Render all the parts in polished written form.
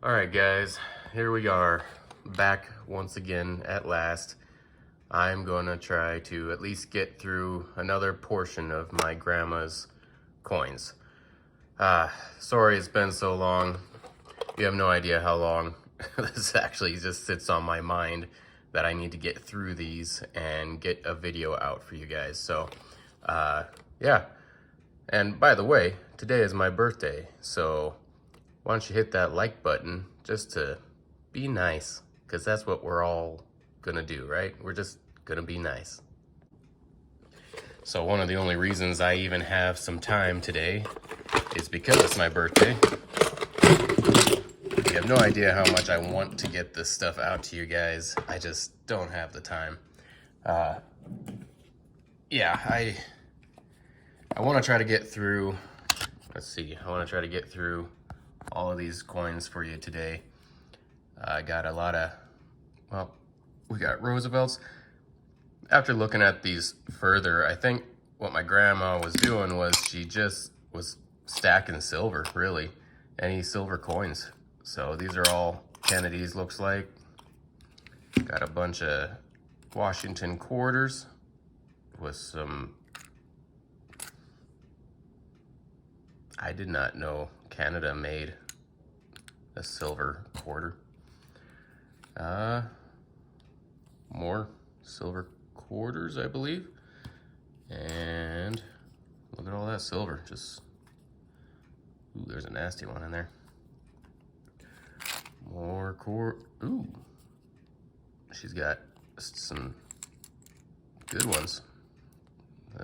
All right, guys, here we are, back once again at last. I'm gonna try to at least get through another portion of my grandma's coins. Sorry it's been so long. You have no idea how long. This actually just sits on my mind that I need to get through these and get a video out for you guys. So, yeah. And by the way, today is my birthday, so why don't you hit that like button just to be nice, because that's what we're all gonna do, right? We're just gonna be nice. So one of the only reasons I even have some time today is because it's my birthday. You have no idea how much I want to get this stuff out to you guys. I just don't have the time. Yeah, I want to try to get through, let's see, I want to try to get through all of these coins for you today. I got a lot of, well, we got Roosevelts. After looking at these further, I think what my grandma was doing was she just was stacking silver, really, any silver coins. So these are all Kennedys, looks like. Got a bunch of Washington quarters with some, I did not know Canada made a silver quarter. More silver quarters, I believe. And look at all that silver. Just, ooh, there's a nasty one in there. More ooh. She's got some good ones.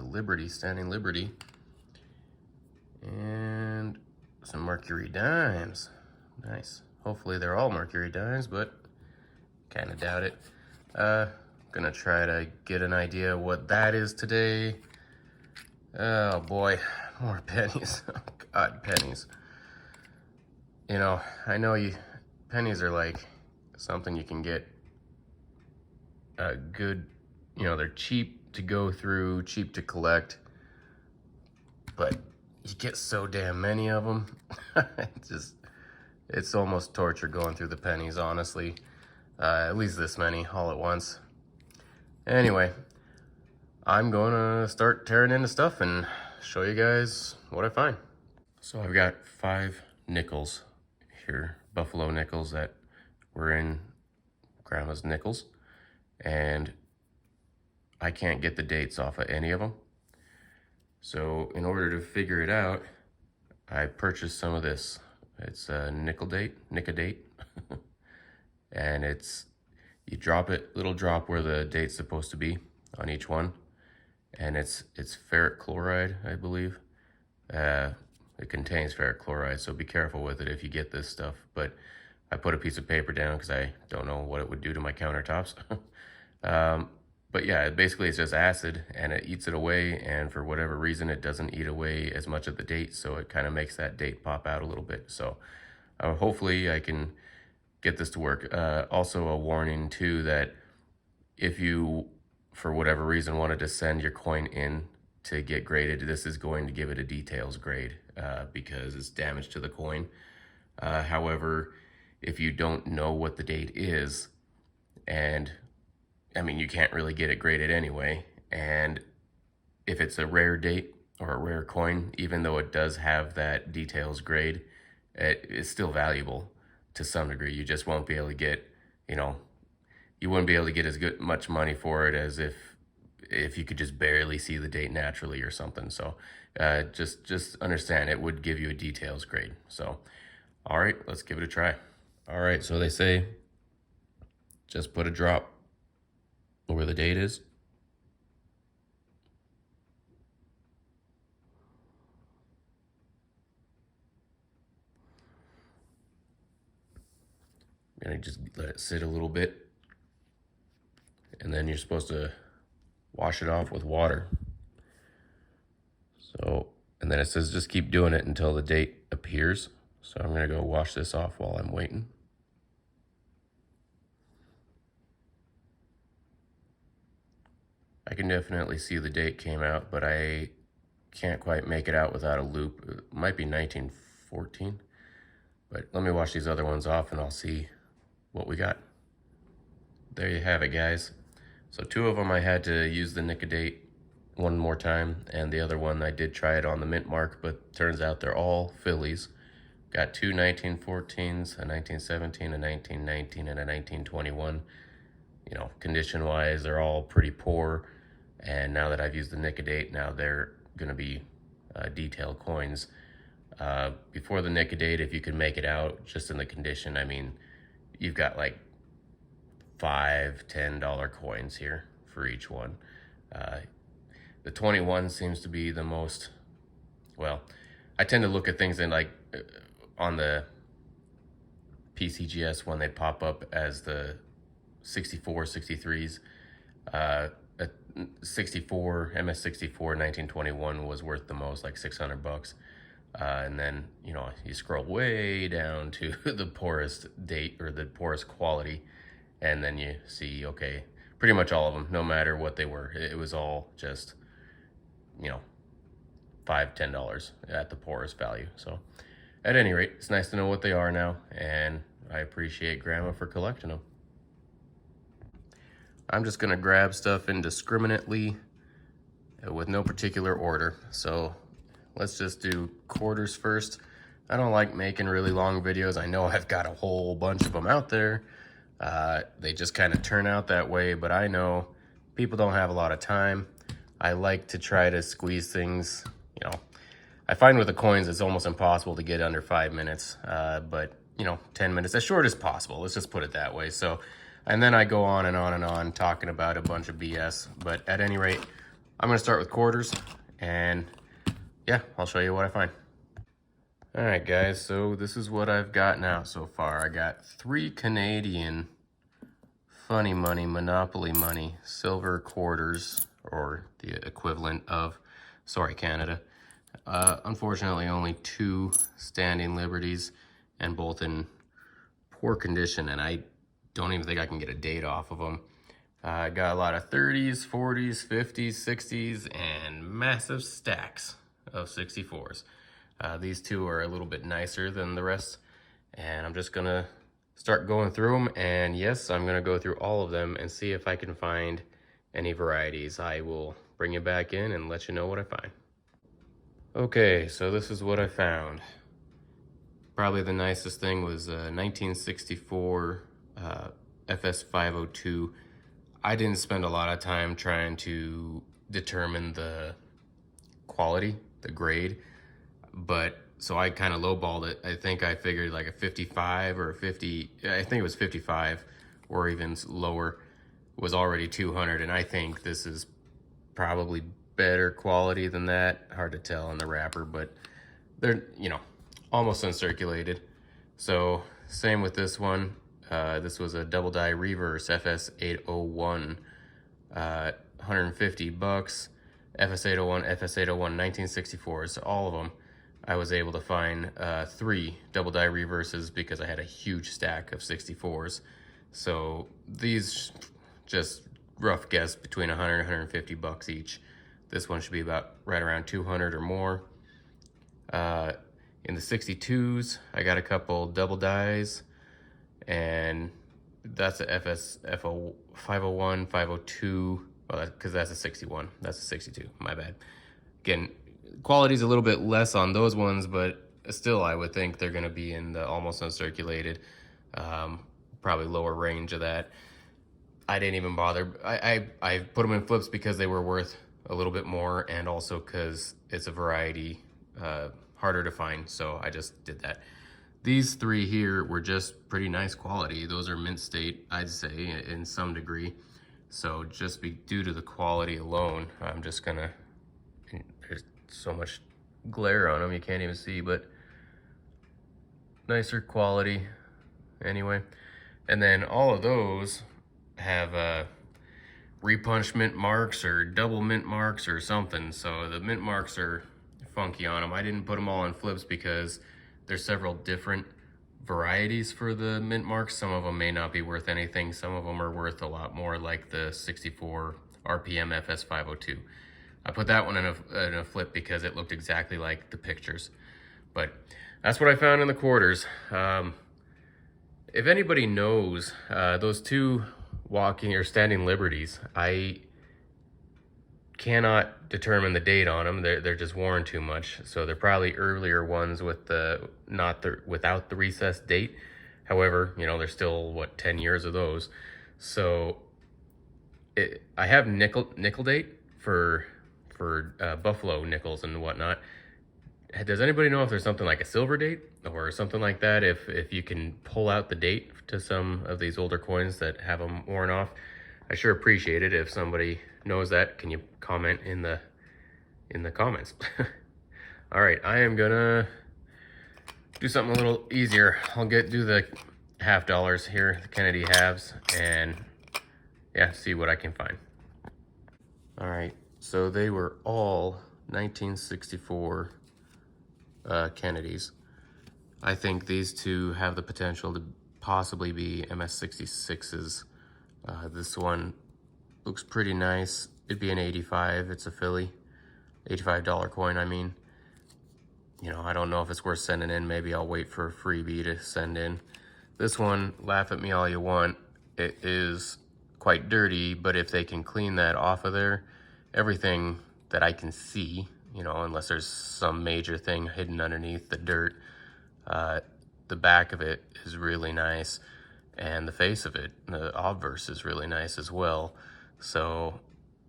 Liberty, Standing Liberty. And some Mercury dimes. Nice. Hopefully they're all Mercury dimes, but kind of doubt it. Gonna try to get an idea what that is today. Oh boy, more pennies. Oh God, pennies. You know, I know pennies are like something you can get a good, you know, they're cheap to go through, cheap to collect, but you get so damn many of them. It's almost torture going through the pennies, honestly. At least this many all at once. Anyway, I'm gonna start tearing into stuff and show you guys what I find. So I've got 5 nickels here, buffalo nickels that were in Grandma's nickels, and I can't get the dates off of any of them. So in order to figure it out, I purchased some of this. It's a Nicodate, and you drop it, little drop where the date's supposed to be on each one, and it's ferric chloride, I believe. It contains ferric chloride, so be careful with it if you get this stuff. But I put a piece of paper down because I don't know what it would do to my countertops. But yeah, basically it's just acid, and it eats it away, and for whatever reason it doesn't eat away as much of the date, so it kind of makes that date pop out a little bit. So hopefully I can get this to work. Also a warning too, that if you, for whatever reason, wanted to send your coin in to get graded, this is going to give it a details grade because it's damage to the coin. However, if you don't know what the date is, and I mean, you can't really get it graded anyway, and if it's a rare date or a rare coin, even though it does have that details grade, it is still valuable to some degree. You just won't be able to get, you know, you wouldn't be able to get as much money for it as if you could just barely see the date naturally or something. So just understand it would give you a details grade. So, all right, let's give it a try. All right, so they say just put a drop where the date is. I'm gonna just let it sit a little bit, and then you're supposed to wash it off with water. So, and then it says just keep doing it until the date appears. So I'm gonna go wash this off while I'm waiting. I can definitely see the date came out, but I can't quite make it out without a loop. It might be 1914, But let me wash these other ones off and I'll see what we got. There you have it, guys. So 2 of them I had to use the Nicodate one more time, and the other one I did try it on the mint mark, but turns out they're all fillies. Got 2 1914s, a 1917, a 1919, and a 1921. You know, condition-wise, they're all pretty poor. And now that I've used the Nicodate, now they're gonna be detailed coins. Before the Nicodate, if you could make it out just in the condition, I mean, you've got like $5, $10 coins here for each one. The 21 seems to be the most, well, I tend to look at things in like on the PCGS when they pop up as the 64, 63s. A 64, MS64 1921 was worth the most, like $600. And then, you know, you scroll way down to the poorest date or the poorest quality, and then you see, okay, pretty much all of them, no matter what they were, it was all just, you know, $5, $10 at the poorest value. So at any rate, it's nice to know what they are now, and I appreciate Grandma for collecting them. I'm just gonna grab stuff indiscriminately with no particular order. So let's just do quarters first. I don't like making really long videos. I know I've got a whole bunch of them out there. They just kind of turn out that way, but I know people don't have a lot of time. I like to try to squeeze things, you know. I find with the coins it's almost impossible to get under 5 minutes, but you know, 10 minutes, as short as possible. Let's just put it that way. So, and then I go on and on and on talking about a bunch of BS. But at any rate, I'm gonna start with quarters, and yeah, I'll show you what I find. All right, guys, so this is what I've got now so far. I got 3 Canadian funny money, Monopoly money, silver quarters, or the equivalent of, sorry, Canada. Unfortunately, only 2 standing liberties, and both in poor condition, and I don't even think I can get a date off of them. I got a lot of 30s, 40s, 50s, 60s, and massive stacks of 64s. These 2 are a little bit nicer than the rest, and I'm just gonna start going through them, and yes, I'm gonna go through all of them and see if I can find any varieties. I will bring it back in and let you know what I find. Okay, so this is what I found. Probably the nicest thing was 1964 FS502. I didn't spend a lot of time trying to determine the quality, the grade, but so I kind of lowballed it. I think I figured like a 55 or a 50, I think it was 55 or even lower, was already 200, and I think this is probably better quality than that. Hard to tell in the wrapper, but they're, you know, almost uncirculated. So same with this one. This was a double die reverse FS801, $150. FS801, FS801, 1964s, so all of them. I was able to find 3 double die reverses because I had a huge stack of 64s. So these, just rough guess, between 100 and 150 bucks each. This one should be about right around 200 or more. In the 62s, I got a couple double dies, and that's a FS501, 502, well, because that's a 61. That's a 62, my bad. Again, quality's a little bit less on those ones, but still I would think they're gonna be in the almost uncirculated, probably lower range of that. I didn't even bother. I put them in flips because they were worth a little bit more, and also because it's a variety, harder to find, so I just did that. These 3 here were just pretty nice quality. Those are mint state, I'd say, in some degree. So just due to the quality alone, I'm just gonna, there's so much glare on them you can't even see, but nicer quality anyway. And then all of those have repunch mint marks or double mint marks or something. So the mint marks are funky on them. I didn't put them all in flips because there's several different varieties for the mint marks. Some of them may not be worth anything. Some of them are worth a lot more, like the 64 RPM FS502. I put that one in a flip because it looked exactly like the pictures. But that's what I found in the quarters. If anybody knows those two walking or standing liberties, I cannot determine the date on them. They're just worn too much. So they're probably earlier ones with the not the without the recessed date. However, you know, there's still what 10 years of those. So I have nickel date for buffalo nickels and whatnot. Does anybody know if there's something like a silver date or something like that? If you can pull out the date to some of these older coins that have them worn off, I sure appreciate it. If somebody knows that, can you comment in the comments? All right, I am gonna do something a little easier. I'll do the $50 here, the Kennedy halves, and yeah, see what I can find. All right, so they were all 1964 Kennedys. I think these two have the potential to possibly be MS66s. This one looks pretty nice. It'd be an 85. It's a Philly. $85 coin, I mean. You know, I don't know if it's worth sending in. Maybe I'll wait for a freebie to send in. This one, laugh at me all you want. It is quite dirty, but if they can clean that off of there, everything that I can see, you know, unless there's some major thing hidden underneath the dirt, the back of it is really nice, and the face of it, the obverse, is really nice as well. So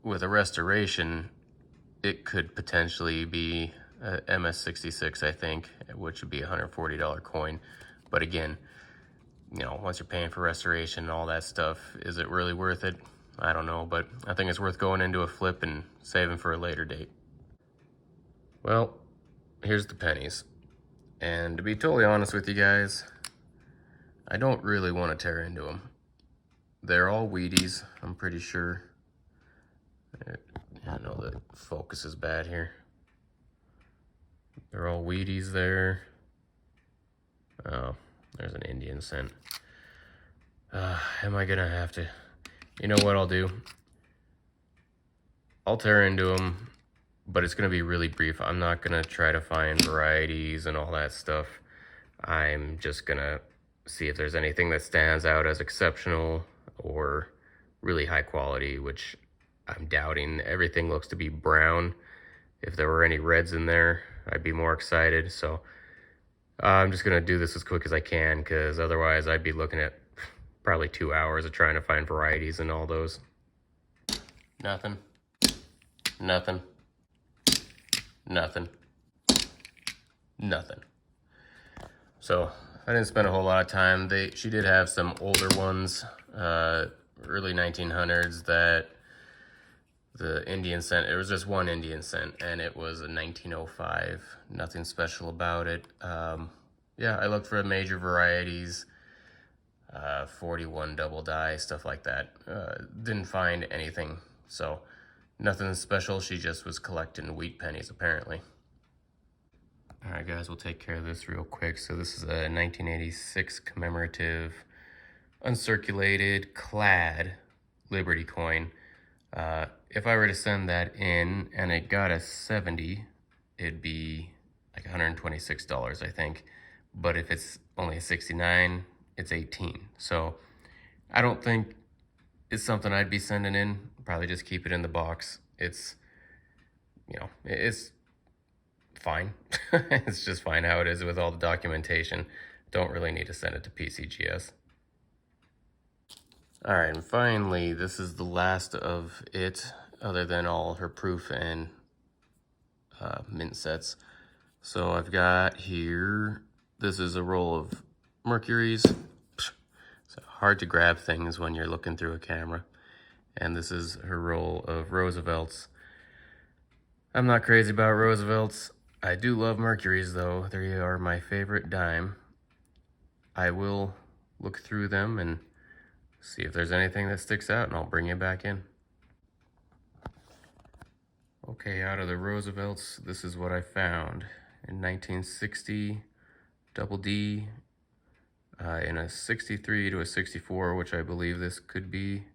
with a restoration, it could potentially be a MS66, I think, which would be a $140 coin. But again, you know, once you're paying for restoration and all that stuff, is it really worth it? I don't know, but I think it's worth going into a flip and saving for a later date. Well, here's the pennies. And to be totally honest with you guys, I don't really want to tear into them. They're all Wheaties, I'm pretty sure. I know the focus is bad here. They're all Wheaties there. Oh, there's an Indian cent. Am I gonna have to? You know what I'll do? I'll tear into them, but it's gonna be really brief. I'm not gonna try to find varieties and all that stuff. I'm just gonna see if there's anything that stands out as exceptional or really high quality, which I'm doubting. Everything looks to be brown. If there were any reds in there, I'd be more excited. So I'm just gonna do this as quick as I can, because otherwise I'd be looking at probably 2 hours of trying to find varieties in all those. Nothing. Nothing. Nothing. Nothing. So I didn't spend a whole lot of time. She did have some older ones, early 1900s, that the Indian cent, it was just one Indian cent, and it was a 1905. Nothing special about it. Yeah, I looked for major varieties, 41 double die, stuff like that. Didn't find anything, so nothing special. She just was collecting wheat pennies, apparently. All right, guys, we'll take care of this real quick. So this is a 1986 commemorative, uncirculated, clad Liberty coin. If I were to send that in and it got a 70, it'd be like $126, I think. But if it's only a 69, it's 18. So I don't think it's something I'd be sending in. Probably just keep it in the box. It's, you know, it's fine. It's just fine how it is with all the documentation. Don't really need to send it to PCGS. All right, and finally, this is the last of it, other than all her proof and mint sets. So I've got here, this is a roll of Mercuries. It's hard to grab things when you're looking through a camera. And this is her roll of Roosevelts. I'm not crazy about Roosevelts. I do love Mercuries, though. They are my favorite dime. I will look through them and see if there's anything that sticks out, and I'll bring you back in. Okay, out of the Roosevelts, this is what I found. In 1960, double D, in a 63 to a 64, which I believe this could be.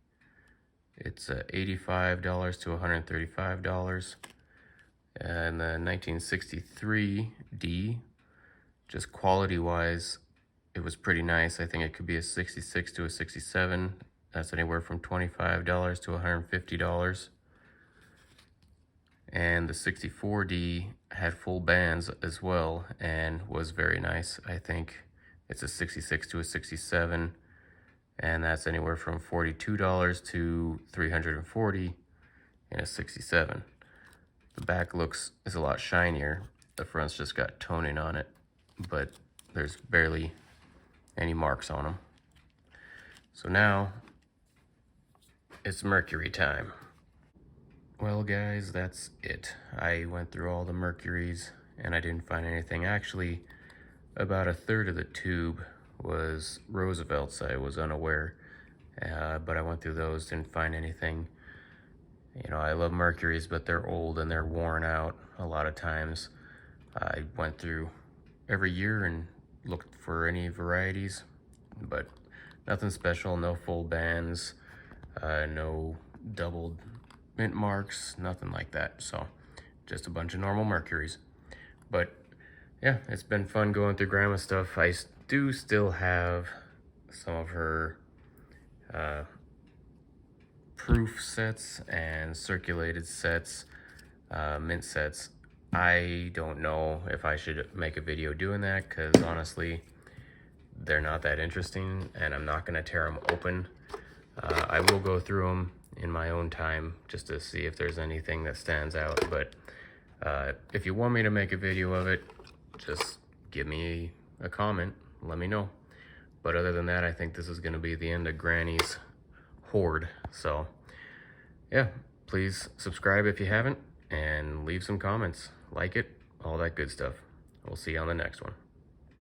It's $85 to $135. And the 1963 D, just quality wise, it was pretty nice. I think it could be a 66 to a 67. That's anywhere from $25 to $150. And the 64D had full bands as well and was very nice. I think it's a 66 to a 67, and that's anywhere from $42 to $340 in a 67. The back is a lot shinier. The front's just got toning on it, but there's barely any marks on them. So now it's Mercury time. Well guys, that's it. I went through all the Mercuries and I didn't find anything. Actually, about a third of the tube was Roosevelt's. I was unaware, but I went through those, didn't find anything. You know, I love Mercuries, but they're old and they're worn out a lot of times. I went through every year and looked for any varieties, but nothing special, no full bands, no doubled mint marks, nothing like that. So just a bunch of normal Mercuries. But yeah, it's been fun going through Grandma's stuff. I do still have some of her proof sets and circulated sets, mint sets. I don't know if I should make a video doing that, because honestly, they're not that interesting and I'm not going to tear them open. I will go through them in my own time just to see if there's anything that stands out, but if you want me to make a video of it, just give me a comment, let me know. But other than that, I think this is going to be the end of Granny's hoard. So yeah, please subscribe if you haven't, and leave some comments, like it, all that good stuff. We'll see you on the next one.